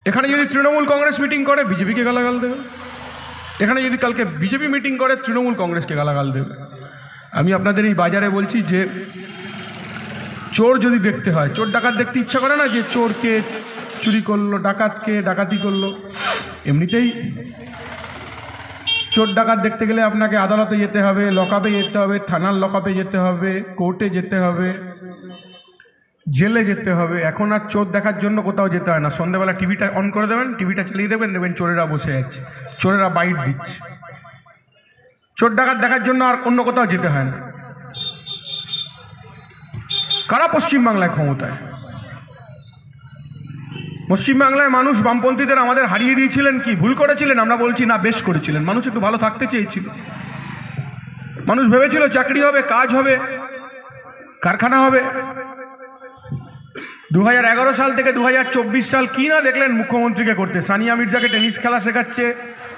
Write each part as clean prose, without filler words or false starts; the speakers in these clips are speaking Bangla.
এখানে যদি তৃণমূল কংগ্রেস মিটিং করে বিজেপিকে গালাগাল দেবে, এখানে যদি কালকে বিজেপি মিটিং করে তৃণমূল কংগ্রেসকে গালাগাল দেবে। আমি আপনাদের এই বাজারে বলছি যে চোর যদি দেখতে হয়, চোর ডাকাত দেখতে ইচ্ছা করে না, যে চোরকে চুরি করলো, ডাকাতকে ডাকাতি করলো। এমনিতেই চোর ডাকাত দেখতে গেলে আপনাকে আদালতে যেতে হবে, লকআপে যেতে হবে, থানার লকআপে যেতে হবে, কোর্টে যেতে হবে, জেলে যেতে হবে। এখন আর চোর দেখার জন্য কোথাও যেতে হয় না। সন্ধ্যাবেলা টিভিটা অন করে দেবেন, টিভিটা চালিয়ে দেবেন, দেখবেন চোরেরা বসে আছে, চোরেরা বাইট দিচ্ছে। চোর ডাকাত দেখার জন্য আর অন্য কোথাও যেতে হয় না। কারা পশ্চিমবাংলায় ক্ষমতায়? পশ্চিমবাংলায় মানুষ বামপন্থীদের আমাদের হারিয়ে দিয়েছিলেন কি ভুল করেছিলেন? আমরা বলছি না, বেশ করেছিলেন। মানুষ একটু ভালো থাকতে চেয়েছিল। মানুষ ভেবেছিল চাকরি হবে, কাজ হবে, কারখানা হবে। 2011 সাল থেকে 2024 সাল কি না দেখলেন মুখ্যমন্ত্রীকে করতে। সানিয়া মির্জাকে টেনিস খেলা শেখাচ্ছে,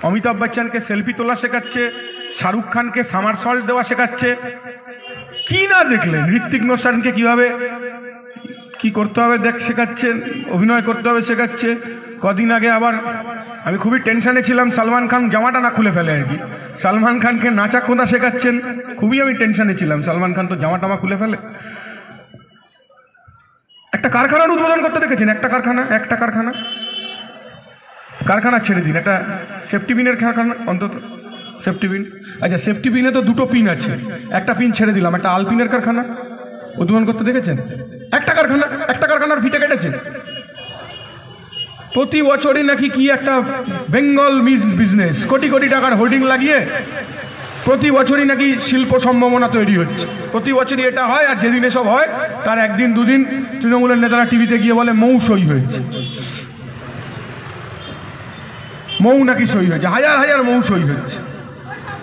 অমিতাভ বচ্চনকে সেলফি তোলা শেখাচ্ছে, শাহরুখ খানকে সামারসল্ট দেওয়া শেখাচ্ছে। কি না দেখলেন? ঋত্বিক রোশনকে কীভাবে কি করতে হবে শেখাচ্ছেন, অভিনয় করতে হবে শেখাচ্ছে। কদিন আগে আবার আমি খুবই টেনশনে ছিলাম, সালমান খান জামাটা না খুলে ফেলে আর কি, সালমান খানকে নাচা কোনা শেখাচ্ছেন। খুবই আমি টেনশনে ছিলাম, সালমান খান তো জামা টামা খুলে ফেলে। একটা কারখানার উদ্বোধন করতে দেখেছেন? একটা কারখানা ছেড়ে দিন, একটা সেফটি পিনের কারখানা অন্তত, সেফটি পিন। আচ্ছা, সেফটি পিনে তো দুটো পিন আছে, একটা পিন ছেড়ে দিলাম, একটা আলপিনের কারখানা উদ্বোধন করতে দেখেছেন? একটা কারখানার ফিতে কেটেছে। প্রতি বছরই নাকি কি একটা বেঙ্গল বিজনেস, কোটি কোটি টাকার হোর্ডিং লাগিয়ে প্রতি বছরই নাকি শিল্প সম্ভাবনা তৈরি হচ্ছে। প্রতি বছরই এটা হয়, আর যেদিন এসব হয় তার একদিন দুদিন তৃণমূলের নেতারা টিভিতে গিয়ে বলে মৌ সই হয়েছে, মৌ নাকি সই হয়েছে, হাজার হাজার মৌ সই হচ্ছে।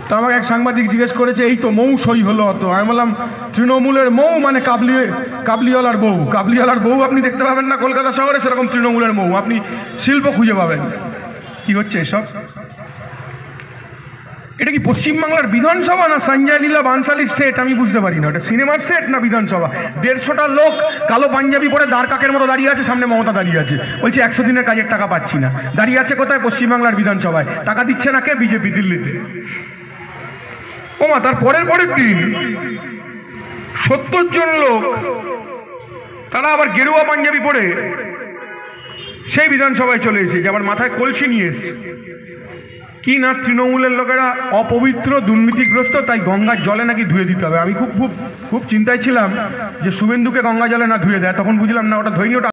তো আমাকে এক সাংবাদিক জিজ্ঞেস করেছে, এই তো মৌ সই হলো অত। আমি বললাম, তৃণমূলের মৌ মানে কাবলিওয়ালার বউ। কাবলিওয়ালার বউ আপনি দেখতে পাবেন না কলকাতা শহরে, সেরকম তৃণমূলের মৌ আপনি শিল্প খুঁজে পাবেন। কি হচ্ছে এসব? এটা কি পশ্চিমবাংলার বিধানসভা না সঞ্জয় লীলা বানশালীর সেট? আমি বুঝতে পারি না, ওটা সিনেমার সেট না বিধানসভা? 150টা লোক কালো পাঞ্জাবি পরে দাঁড় কাকের মতো দাঁড়িয়ে আছে, সামনে মমতা দাঁড়িয়ে আছে, বলছে 100 দিনের কাজের টাকা পাচ্ছি না। দাঁড়িয়ে আছে কোথায়? পশ্চিমবাংলার বিধানসভায়। টাকা দিচ্ছে না কে? বিজেপি দিল্লিতে। ওমা, তার পরের দিন 70 জন লোক, তারা আবার গেরুয়া পাঞ্জাবি পরে সেই বিধানসভায় চলে এসেছে, আবার মাথায় কলসি নিয়ে এসছে। কি না তৃণমূলের লোকেরা অপবিত্র, দুর্নীতিগ্রস্ত, তাই গঙ্গার জলে নাকি ধুয়ে দিতে হবে। আমি খুব চিন্তায় ছিলাম যে শুভেন্দুকে গঙ্গা জলে না ধুয়ে দেয়, তখন বুঝলাম না, ওটা ধৈর্য